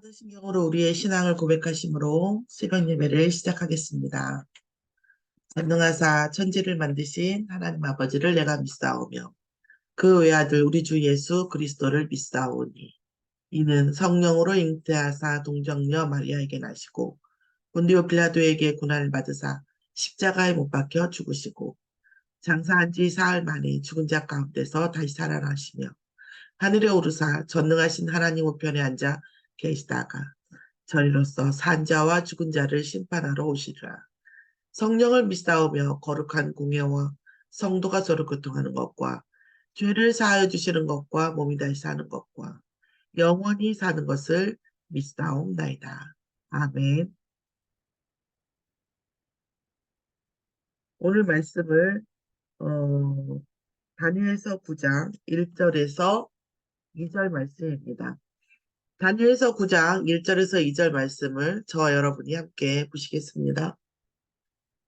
사도신경으로 우리의 신앙을 고백하심으로 새벽 예배를 시작하겠습니다. 전능하사 천지를 만드신 하나님 아버지를 내가 믿사오며 그 외아들 우리 주 예수 그리스도를 믿사오니 이는 성령으로 잉태하사 동정녀 마리아에게 나시고 본디오 빌라도에게 고난을 받으사 십자가에 못 박혀 죽으시고 장사한 지 사흘 만에 죽은 자 가운데서 다시 살아나시며 하늘에 오르사 전능하신 하나님 우편에 앉아 계시다가 저리로서 산자와 죽은 자를 심판하러 오시리라. 성령을 믿사오며 거룩한 공예와 성도가 서로 교통하는 것과 죄를 사하여 주시는 것과 몸이 다시 사는 것과 영원히 사는 것을 믿사옵나이다. 아멘. 오늘 말씀을 다니엘서 9장 1절에서 2절 말씀입니다. 다니엘서 9장 1절에서 2절 말씀을 저와 여러분이 함께 보시겠습니다.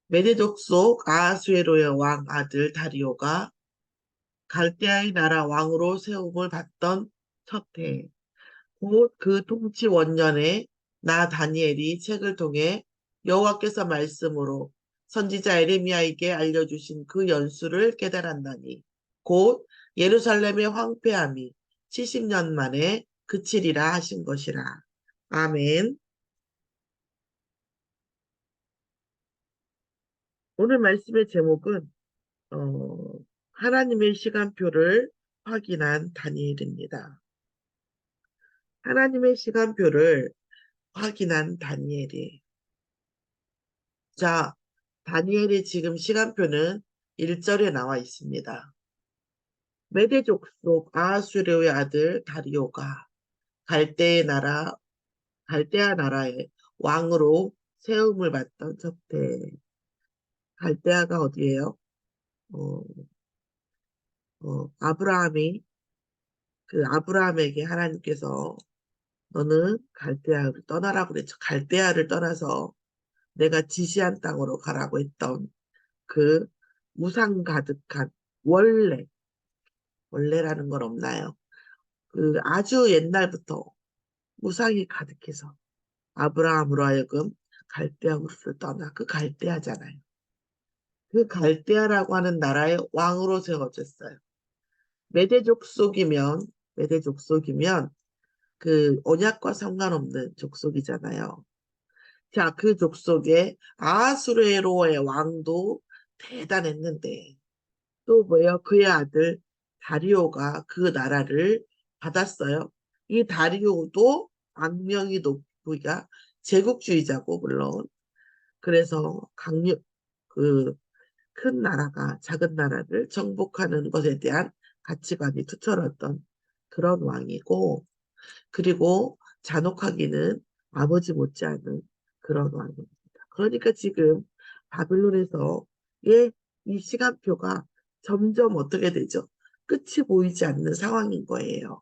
메대 족속 아하수에로의 왕 아들 다리오가 갈대아의 나라 왕으로 세움을 받던 첫 해, 곧 그 통치 원년에 나 다니엘이 책을 통해 여호와께서 말씀으로 선지자 에레미야에게 알려주신 그 연수를 깨달았나니 곧 예루살렘의 황폐함이 70년 만에 그치리라 하신 것이라. 아멘. 오늘 말씀의 제목은 하나님의 시간표를 확인한 다니엘입니다. 하나님의 시간표를 확인한 다니엘이. 자, 다니엘의 지금 시간표는 1절에 나와 있습니다. 메대 족속 아하수르의 아들 다리오가 갈대아 나라의 왕으로 세움을 받던 첫해. 갈대아가 어디예요? 어, 아브라함에게 하나님께서 너는 갈대아를 떠나라고 그랬죠. 갈대아를 떠나서 내가 지시한 땅으로 가라고 했던 그 우상 가득한 원래라는 건 없나요? 그 아주 옛날부터 우상이 가득해서 아브라함으로 하여금 갈대아우스를 떠나 그 갈대아잖아요. 그 갈대아라고 하는 나라의 왕으로 세워졌어요. 메대 족속이면 그 언약과 상관없는 족속이잖아요. 자, 그 족속의 아수르에로의 왕도 대단했는데 또 뭐예요? 그의 아들 다리오가 그 나라를 받았어요. 이 다리오도 악명이 높으니까 제국주의자고 물론 그래서 그 큰 나라가 작은 나라를 정복하는 것에 대한 가치관이 투철했던 그런 왕이고 그리고 잔혹하기는 아버지 못지않은 그런 왕입니다. 그러니까 지금 바빌론에서 이 시간표가 점점 어떻게 되죠? 끝이 보이지 않는 상황인 거예요.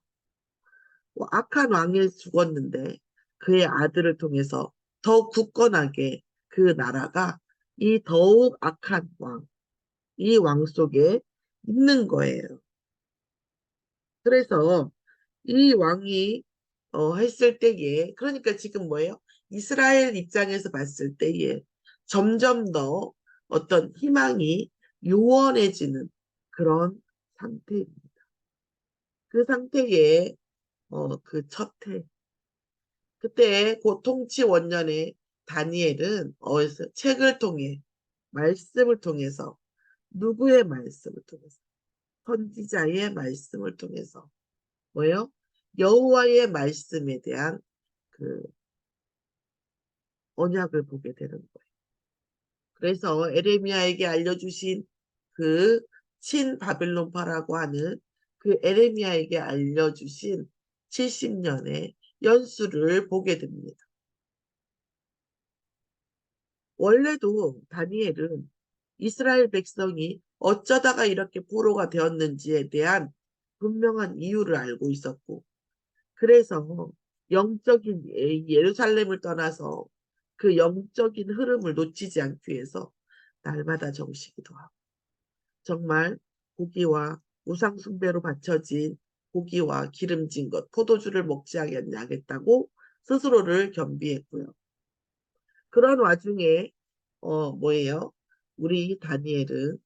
악한 왕이 죽었는데 그의 아들을 통해서 더 굳건하게 그 나라가 이 더욱 악한 이 왕 속에 있는 거예요. 그래서 이 왕이 했을 때에 그러니까 지금 뭐예요? 이스라엘 입장에서 봤을 때에 점점 더 어떤 희망이 요원해지는 그런 상태입니다. 그 상태에 그 첫 해 그때 고통치 원년에 다니엘은 어디서 책을 통해 말씀을 통해서 누구의 말씀을 통해서 선지자의 말씀을 통해서 뭐예요? 여호와의 말씀에 대한 그 언약을 보게 되는 거예요. 그래서 에레미야에게 알려주신 그 친바빌론파라고 하는 그 에레미야에게 알려주신 70년의 연수를 보게 됩니다. 원래도 다니엘은 이스라엘 백성이 어쩌다가 이렇게 포로가 되었는지에 대한 분명한 이유를 알고 있었고 그래서 영적인 예루살렘을 떠나서 그 영적인 흐름을 놓치지 않기 위해서 날마다 정시기도 하고 정말 고기와 우상숭배로 바쳐진 고기와 기름진 것, 포도주를 먹지 않겠다고 스스로를 겸비했고요. 그런 와중에 뭐예요? 우리 다니엘은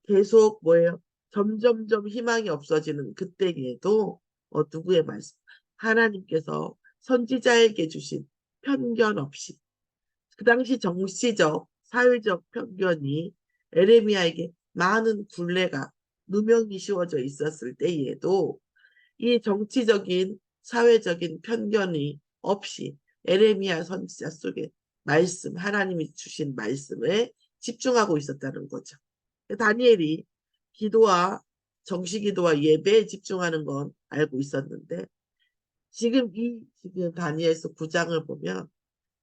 계속 뭐예요? 점점점 희망이 없어지는 그때에도 누구의 말씀? 하나님께서 선지자에게 주신 편견 없이 그 당시 정치적, 사회적 편견이 에레미야에게 많은 굴레가 누명이 씌워져 있었을 때에도 이 정치적인, 사회적인 편견이 없이 에레미야 선지자 속에 말씀, 하나님이 주신 말씀에 집중하고 있었다는 거죠. 다니엘이 기도와 정시기도와 예배에 집중하는 건 알고 있었는데 지금 다니엘서 9장을 보면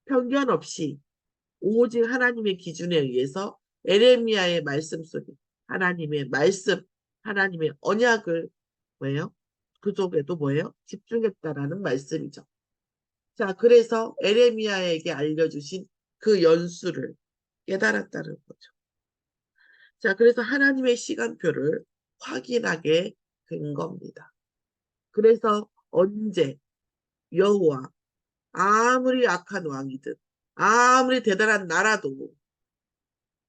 편견 없이 오직 하나님의 기준에 의해서 에레미야의 말씀 속에 하나님의 말씀, 하나님의 언약을 뭐예요? 그 속에도 뭐예요? 집중했다라는 말씀이죠. 자, 그래서 에레미야에게 알려주신 그 연수를 깨달았다는 거죠. 자, 그래서 하나님의 시간표를 확인하게 된 겁니다. 그래서 언제 여호와 아무리 악한 왕이든 아무리 대단한 나라도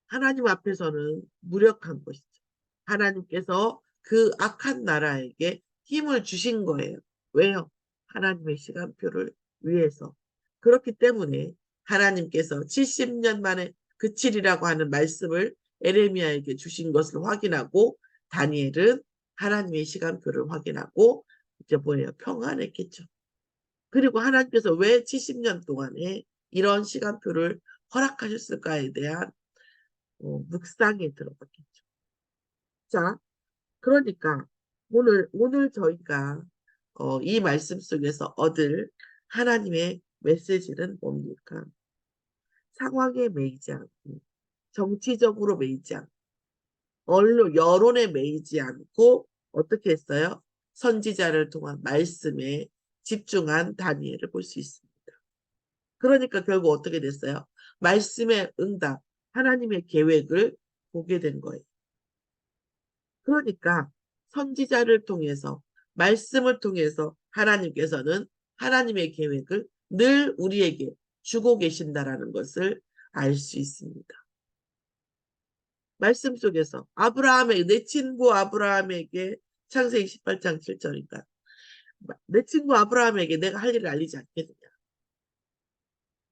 하나님 앞에서는 무력한 것이죠. 하나님께서 그 악한 나라에게 힘을 주신 거예요. 왜요? 하나님의 시간표를 위해서. 그렇기 때문에 하나님께서 70년 만에 그칠이라고 하는 말씀을 에레미야에게 주신 것을 확인하고 다니엘은 하나님의 시간표를 확인하고 이제 뭐예요? 평안했겠죠. 그리고 하나님께서 왜 70년 동안에 이런 시간표를 허락하셨을까에 대한 묵상에 들어갔겠죠. 자, 그러니까 오늘 저희가 이 말씀 속에서 얻을 하나님의 메시지는 뭡니까? 상황에 매이지 않고 정치적으로 매이지 않고 여론에 매이지 않고 어떻게 했어요? 선지자를 통한 말씀에 집중한 다니엘을 볼 수 있습니다. 그러니까 결국 어떻게 됐어요? 말씀의 응답, 하나님의 계획을 보게 된 거예요. 그러니까 선지자를 통해서 말씀을 통해서 하나님께서는 하나님의 계획을 늘 우리에게 주고 계신다라는 것을 알 수 있습니다. 말씀 속에서 내 친구 아브라함에게 창세기 18장 7절인가 내 친구 아브라함에게 내가 할 일을 알리지 않겠느냐.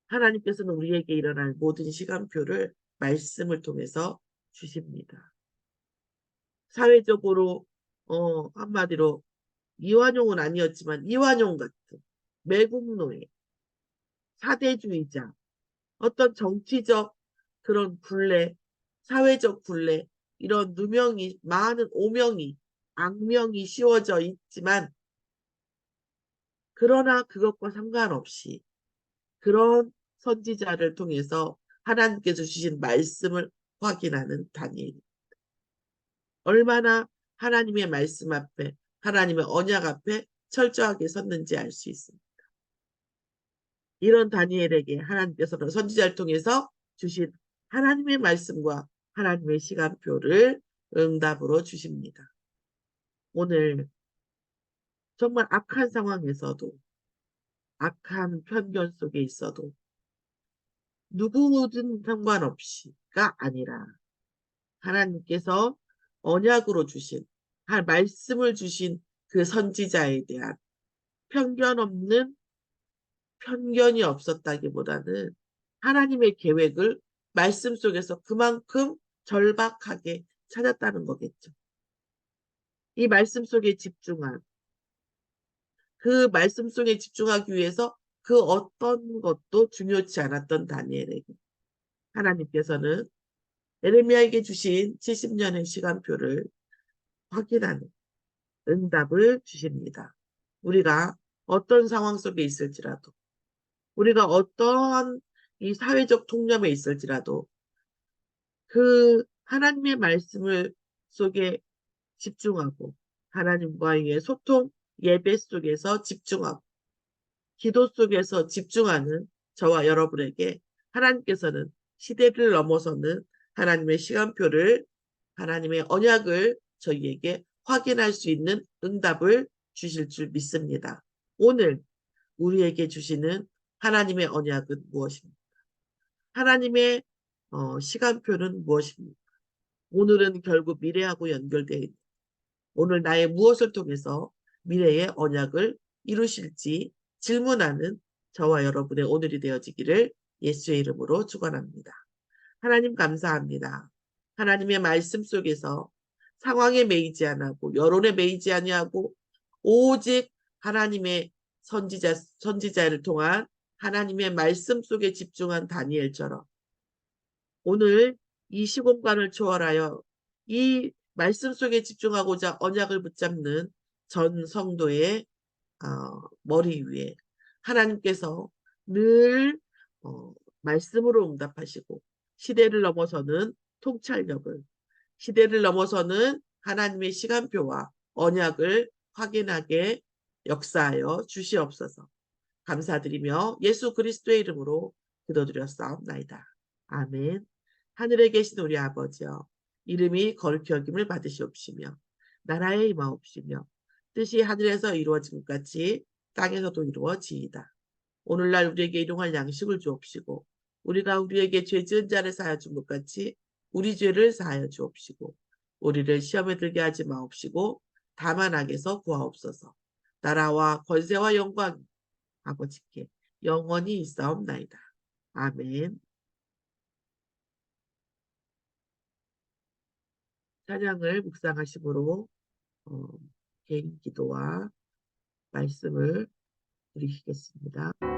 하나님께서는 우리에게 일어날 모든 시간표를 말씀을 통해서 주십니다. 사회적으로 한마디로 이완용은 아니었지만 이완용 같은 매국노예, 사대주의자, 어떤 정치적 그런 굴레, 사회적 굴레 이런 누명이 많은 오명이 악명이 씌워져 있지만 그러나 그것과 상관없이 그런 선지자를 통해서 하나님께서 주신 말씀을 확인하는 다니엘. 얼마나 하나님의 말씀 앞에 하나님의 언약 앞에 철저하게 섰는지 알 수 있습니다. 이런 다니엘에게 하나님께서는 선지자를 통해서 주신 하나님의 말씀과 하나님의 시간표를 응답으로 주십니다. 오늘 정말 악한 상황에서도 악한 편견 속에 있어도 누구든 상관없이가 아니라 하나님께서 언약으로 주신 말씀을 주신 그 선지자에 대한 편견이 없었다기보다는 하나님의 계획을 말씀 속에서 그만큼 절박하게 찾았다는 거겠죠. 이 말씀 속에 그 말씀 속에 집중하기 위해서 그 어떤 것도 중요치 않았던 다니엘에게 하나님께서는 에레미야에게 주신 70년의 시간표를 확인하는 응답을 주십니다. 우리가 어떤 상황 속에 있을지라도 우리가 어떠한 이 사회적 통념에 있을지라도 그 하나님의 말씀을 속에 집중하고 하나님과의 소통 예배 속에서 집중하고 기도 속에서 집중하는 저와 여러분에게 하나님께서는 시대를 넘어서는 하나님의 시간표를 하나님의 언약을 저희에게 확인할 수 있는 응답을 주실 줄 믿습니다. 오늘 우리에게 주시는 하나님의 언약은 무엇입니까? 하나님의 시간표는 무엇입니까? 오늘은 결국 미래하고 연결되어 있는 오늘 나의 무엇을 통해서 미래의 언약을 이루실지 질문하는 저와 여러분의 오늘이 되어지기를 예수의 이름으로 축원합니다. 하나님 감사합니다. 하나님의 말씀 속에서 상황에 매이지 아니하고 여론에 매이지 아니하고 오직 하나님의 선지자를 통한 하나님의 말씀 속에 집중한 다니엘처럼 오늘 이 시공간을 초월하여 이 말씀 속에 집중하고자 언약을 붙잡는 전 성도의 머리 위에 하나님께서 늘 어, 말씀으로 응답하시고 시대를 넘어서는 통찰력을 시대를 넘어서는 하나님의 시간표와 언약을 확인하게 역사하여 주시옵소서. 감사드리며 예수 그리스도의 이름으로 기도드렸사옵나이다. 아멘. 하늘에 계신 우리 아버지여 이름이 거룩히 여김을 받으시옵시며 나라에 임하옵시며 뜻이 하늘에서 이루어진 것 같이 땅에서도 이루어지이다. 오늘날 우리에게 일용할 양식을 주옵시고 우리가 우리에게 죄 지은 자를 사하여 준 것 같이 우리 죄를 사하여 주옵시고 우리를 시험에 들게 하지 마옵시고 다만 악에서 구하옵소서. 나라와 권세와 영광 아버지께 영원히 있사옵나이다. 아멘. 찬양을 묵상하심으로 개인 기도와 말씀을 드리시겠습니다.